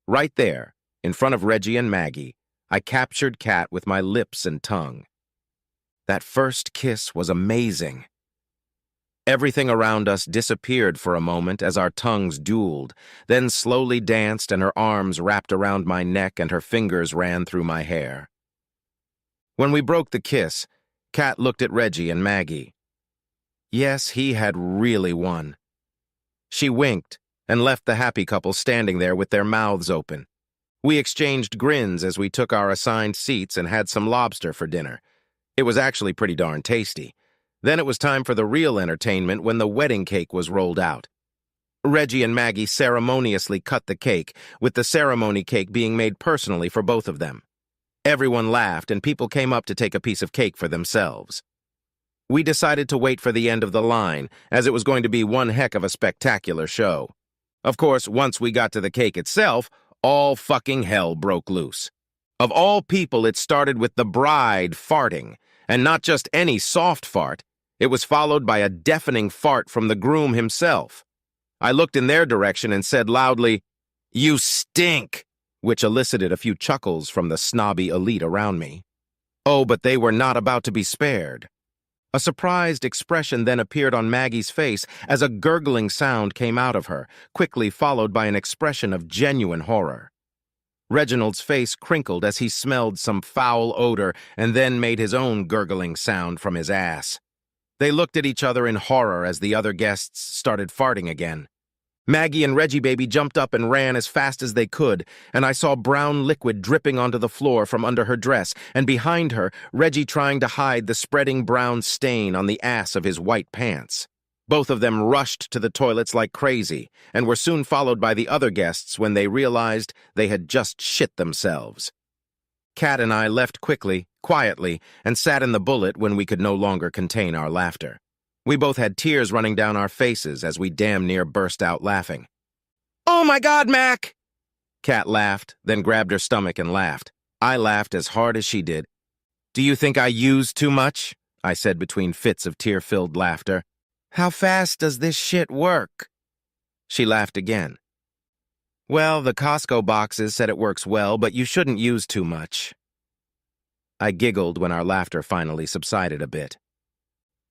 Right there, in front of Reggie and Maggie, I captured Cat with my lips and tongue. That first kiss was amazing. Everything around us disappeared for a moment as our tongues dueled, then slowly danced and her arms wrapped around my neck and her fingers ran through my hair. When we broke the kiss, Cat looked at Reggie and Maggie. Yes, he had really won. She winked and left the happy couple standing there with their mouths open. We exchanged grins as we took our assigned seats and had some lobster for dinner. It was actually pretty darn tasty. Then it was time for the real entertainment when the wedding cake was rolled out. Reggie and Maggie ceremoniously cut the cake, with the ceremony cake being made personally for both of them. Everyone laughed and people came up to take a piece of cake for themselves. We decided to wait for the end of the line, as it was going to be one heck of a spectacular show. Of course, once we got to the cake itself, all fucking hell broke loose. Of all people, it started with the bride farting, and not just any soft fart. It was followed by a deafening fart from the groom himself. I looked in their direction and said loudly, "You stink," which elicited a few chuckles from the snobby elite around me. Oh, but they were not about to be spared. A surprised expression then appeared on Maggie's face as a gurgling sound came out of her, quickly followed by an expression of genuine horror. Reginald's face crinkled as he smelled some foul odor and then made his own gurgling sound from his ass. They looked at each other in horror as the other guests started farting again. Maggie and Reggie Baby jumped up and ran as fast as they could, and I saw brown liquid dripping onto the floor from under her dress, and behind her, Reggie trying to hide the spreading brown stain on the ass of his white pants. Both of them rushed to the toilets like crazy, and were soon followed by the other guests when they realized they had just shit themselves. Cat and I left quickly, quietly, and sat in the bullet when we could no longer contain our laughter. We both had tears running down our faces as we damn near burst out laughing. "Oh my God, Mac!" Cat laughed, then grabbed her stomach and laughed. I laughed as hard as she did. "Do you think I used too much?" I said between fits of tear-filled laughter. "How fast does this shit work?" She laughed again. "Well, the Costco boxes said it works well, but you shouldn't use too much." I giggled when our laughter finally subsided a bit.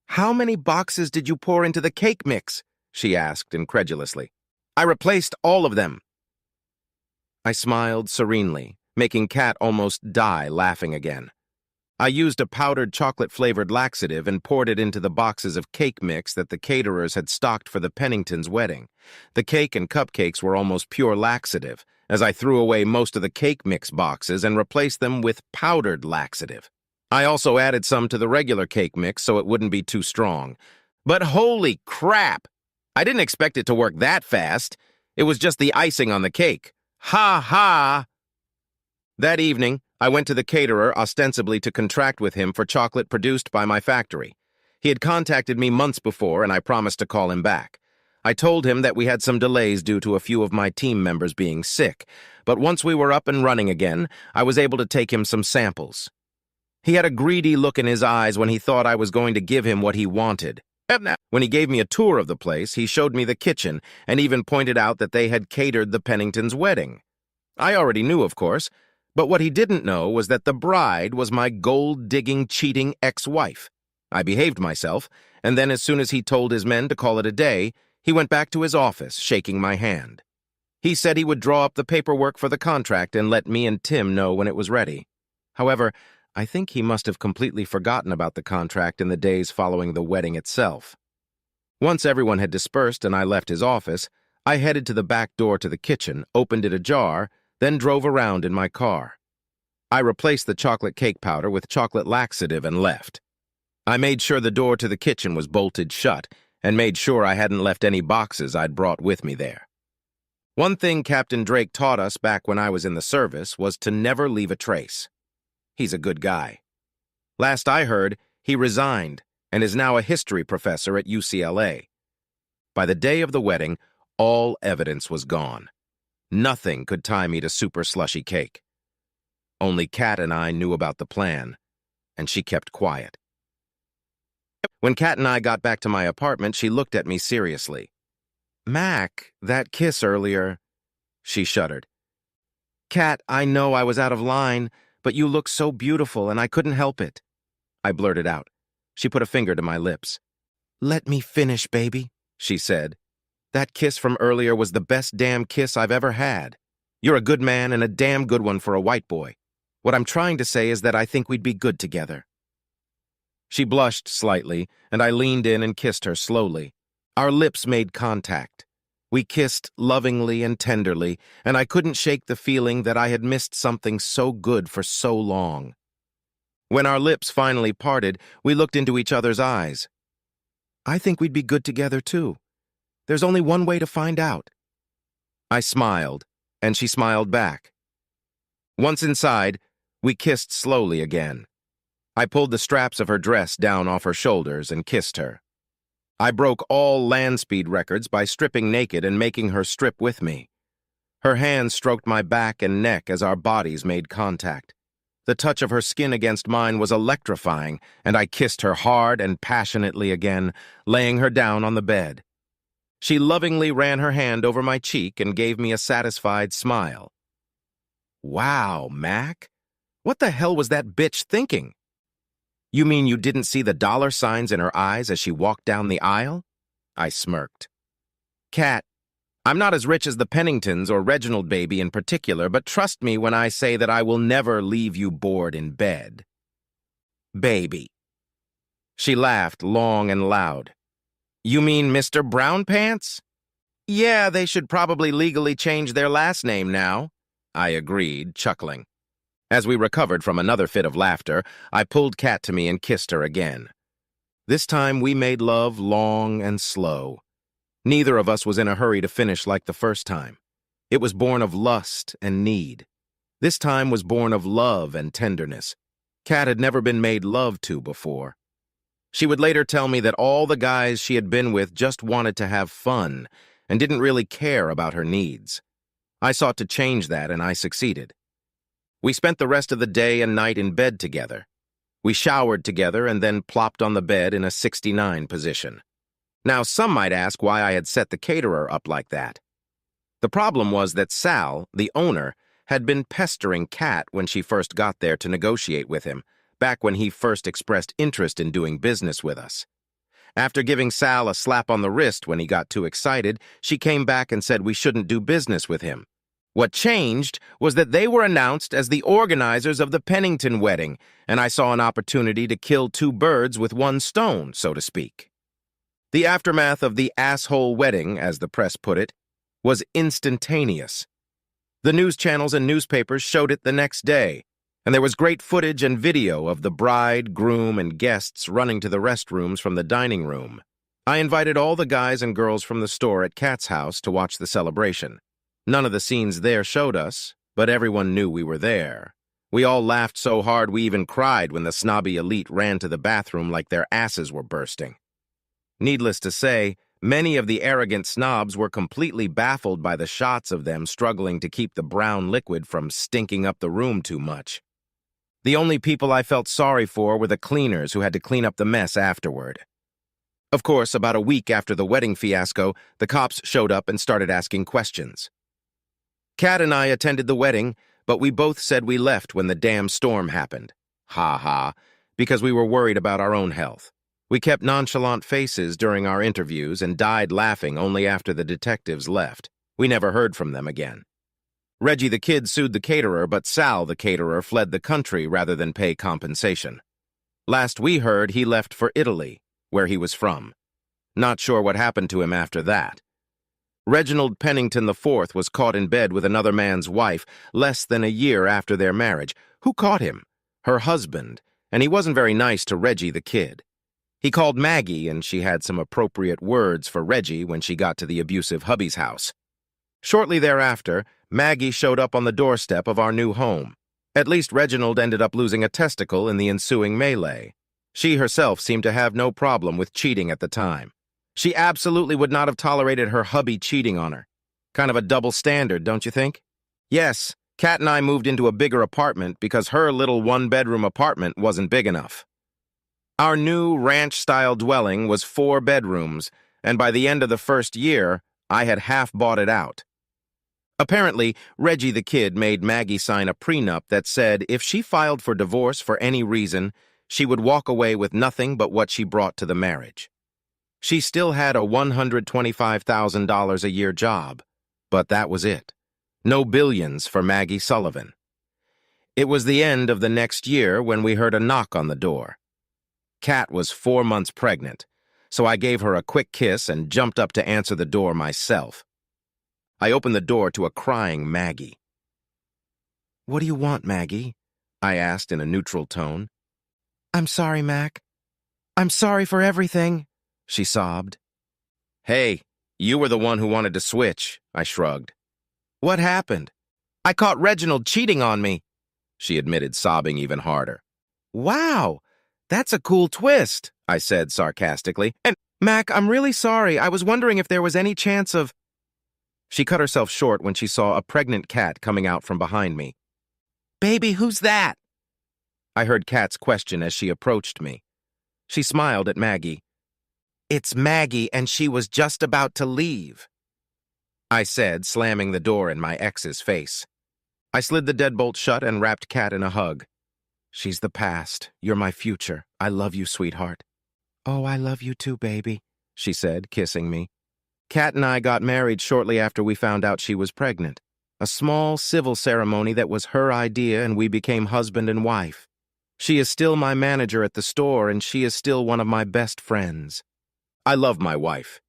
"How many boxes did you pour into the cake mix?" she asked incredulously. "I replaced all of them." I smiled serenely, making Cat almost die laughing again. I used a powdered chocolate-flavored laxative and poured it into the boxes of cake mix that the caterers had stocked for the Penningtons' wedding. The cake and cupcakes were almost pure laxative, as I threw away most of the cake mix boxes and replaced them with powdered laxative. I also added some to the regular cake mix so it wouldn't be too strong. But holy crap! I didn't expect it to work that fast. It was just the icing on the cake. Ha ha! That evening, I went to the caterer ostensibly to contract with him for chocolate produced by my factory. He had contacted me months before, and I promised to call him back. I told him that we had some delays due to a few of my team members being sick, but once we were up and running again, I was able to take him some samples. He had a greedy look in his eyes when he thought I was going to give him what he wanted. When he gave me a tour of the place, he showed me the kitchen and even pointed out that they had catered the Penningtons' wedding. I already knew, of course, but what he didn't know was that the bride was my gold-digging, cheating ex-wife. I behaved myself, and then as soon as he told his men to call it a day, he went back to his office, shaking my hand. He said he would draw up the paperwork for the contract and let me and Tim know when it was ready. However, I think he must have completely forgotten about the contract in the days following the wedding itself. Once everyone had dispersed and I left his office, I headed to the back door to the kitchen, opened it ajar, then drove around in my car. I replaced the chocolate cake powder with chocolate laxative and left. I made sure the door to the kitchen was bolted shut and made sure I hadn't left any boxes I'd brought with me there. One thing Captain Drake taught us back when I was in the service was to never leave a trace. He's a good guy. Last I heard, He resigned and is now a history professor at UCLA. By the day of the wedding, all evidence was gone. Nothing could tie me to super slushy cake. Only Kat and I knew about the plan, and she kept quiet. When Kat and I got back to my apartment, she looked at me seriously. "Mac, that kiss earlier," she shuddered. "Kat, I know I was out of line, but you look so beautiful and I couldn't help it." I blurted out. She put a finger to my lips. "Let me finish, baby," she said. "That kiss from earlier was the best damn kiss I've ever had. You're a good man and a damn good one for a white boy. What I'm trying to say is that I think we'd be good together." She blushed slightly, and I leaned in and kissed her slowly. Our lips made contact. We kissed lovingly and tenderly, and I couldn't shake the feeling that I had missed something so good for so long. When our lips finally parted, we looked into each other's eyes. "I think we'd be good together, too. There's only one way to find out." I smiled, and she smiled back. Once inside, we kissed slowly again. I pulled the straps of her dress down off her shoulders and kissed her. I broke all land speed records by stripping naked and making her strip with me. Her hands stroked my back and neck as our bodies made contact. The touch of her skin against mine was electrifying, and I kissed her hard and passionately again, laying her down on the bed. She lovingly ran her hand over my cheek and gave me a satisfied smile. "Wow, Mac, what the hell was that bitch thinking?" "You mean you didn't see the dollar signs in her eyes as she walked down the aisle?" I smirked. "Kat, I'm not as rich as the Penningtons or Reginald baby in particular, but trust me when I say that I will never leave you bored in bed." "Baby." She laughed long and loud. "You mean Mr. Brown Pants?" "Yeah, they should probably legally change their last name now," I agreed, chuckling. As we recovered from another fit of laughter, I pulled Kat to me and kissed her again. This time we made love long and slow. Neither of us was in a hurry to finish like the first time. It was born of lust and need. This time was born of love and tenderness. Kat had never been made love to before. She would later tell me that all the guys she had been with just wanted to have fun and didn't really care about her needs. I sought to change that, and I succeeded. We spent the rest of the day and night in bed together. We showered together and then plopped on the bed in a 69 position. Now, some might ask why I had set the caterer up like that. The problem was that Sal, the owner, had been pestering Kat when she first got there to negotiate with him, back when he first expressed interest in doing business with us. After giving Sal a slap on the wrist when he got too excited, she came back and said we shouldn't do business with him. What changed was that they were announced as the organizers of the Pennington wedding, and I saw an opportunity to kill two birds with one stone, so to speak. The aftermath of the asshole wedding, as the press put it, was instantaneous. The news channels and newspapers showed it the next day, and there was great footage and video of the bride, groom, and guests running to the restrooms from the dining room. I invited all the guys and girls from the store at Kat's house to watch the celebration. None of the scenes there showed us, but everyone knew we were there. We all laughed so hard we even cried when the snobby elite ran to the bathroom like their asses were bursting. Needless to say, many of the arrogant snobs were completely baffled by the shots of them struggling to keep the brown liquid from stinking up the room too much. The only people I felt sorry for were the cleaners who had to clean up the mess afterward. Of course, about a week after the wedding fiasco, the cops showed up and started asking questions. Kat and I attended the wedding, but we both said we left when the damn storm happened. Ha ha, because we were worried about our own health. We kept nonchalant faces during our interviews and died laughing only after the detectives left. We never heard from them again. Reggie the kid sued the caterer, but Sal the caterer fled the country rather than pay compensation. Last we heard, he left for Italy, where he was from. Not sure what happened to him after that. Reginald Pennington IV was caught in bed with another man's wife less than a year after their marriage. Who caught him? Her husband, and he wasn't very nice to Reggie the kid. He called Maggie, and she had some appropriate words for Reggie when she got to the abusive hubby's house. Shortly thereafter, Maggie showed up on the doorstep of our new home. At least Reginald ended up losing a testicle in the ensuing melee. She herself seemed to have no problem with cheating at the time. She absolutely would not have tolerated her hubby cheating on her. Kind of a double standard, don't you think? Yes, Kat and I moved into a bigger apartment because her little one-bedroom apartment wasn't big enough. Our new ranch-style dwelling was 4 bedrooms, and by the end of the first year, I had half bought it out. Apparently, Reggie the kid made Maggie sign a prenup that said if she filed for divorce for any reason, she would walk away with nothing but what she brought to the marriage. She still had a $125,000 a year job, but that was it. No billions for Maggie Sullivan. It was the end of the next year when we heard a knock on the door. Kat was 4 months pregnant, so I gave her a quick kiss and jumped up to answer the door myself. I opened the door to a crying Maggie. "What do you want, Maggie?" I asked in a neutral tone. "I'm sorry, Mac. I'm sorry for everything," she sobbed. "Hey, you were the one who wanted to switch," I shrugged. "What happened?" "I caught Reginald cheating on me," she admitted, sobbing even harder. "Wow, that's a cool twist," I said sarcastically. "And, Mac, I'm really sorry. I was wondering if there was any chance of—" She cut herself short when she saw a pregnant cat coming out from behind me. "Baby, who's that?" I heard Kat's question as she approached me. She smiled at Maggie. "It's Maggie, and she was just about to leave," I said, slamming the door in my ex's face. I slid the deadbolt shut and wrapped Kat in a hug. "She's the past. You're my future. I love you, sweetheart." "Oh, I love you too, baby," she said, kissing me. Kat and I got married shortly after we found out she was pregnant. A small civil ceremony that was her idea, and we became husband and wife. She is still my manager at the store, and she is still one of my best friends. I love my wife.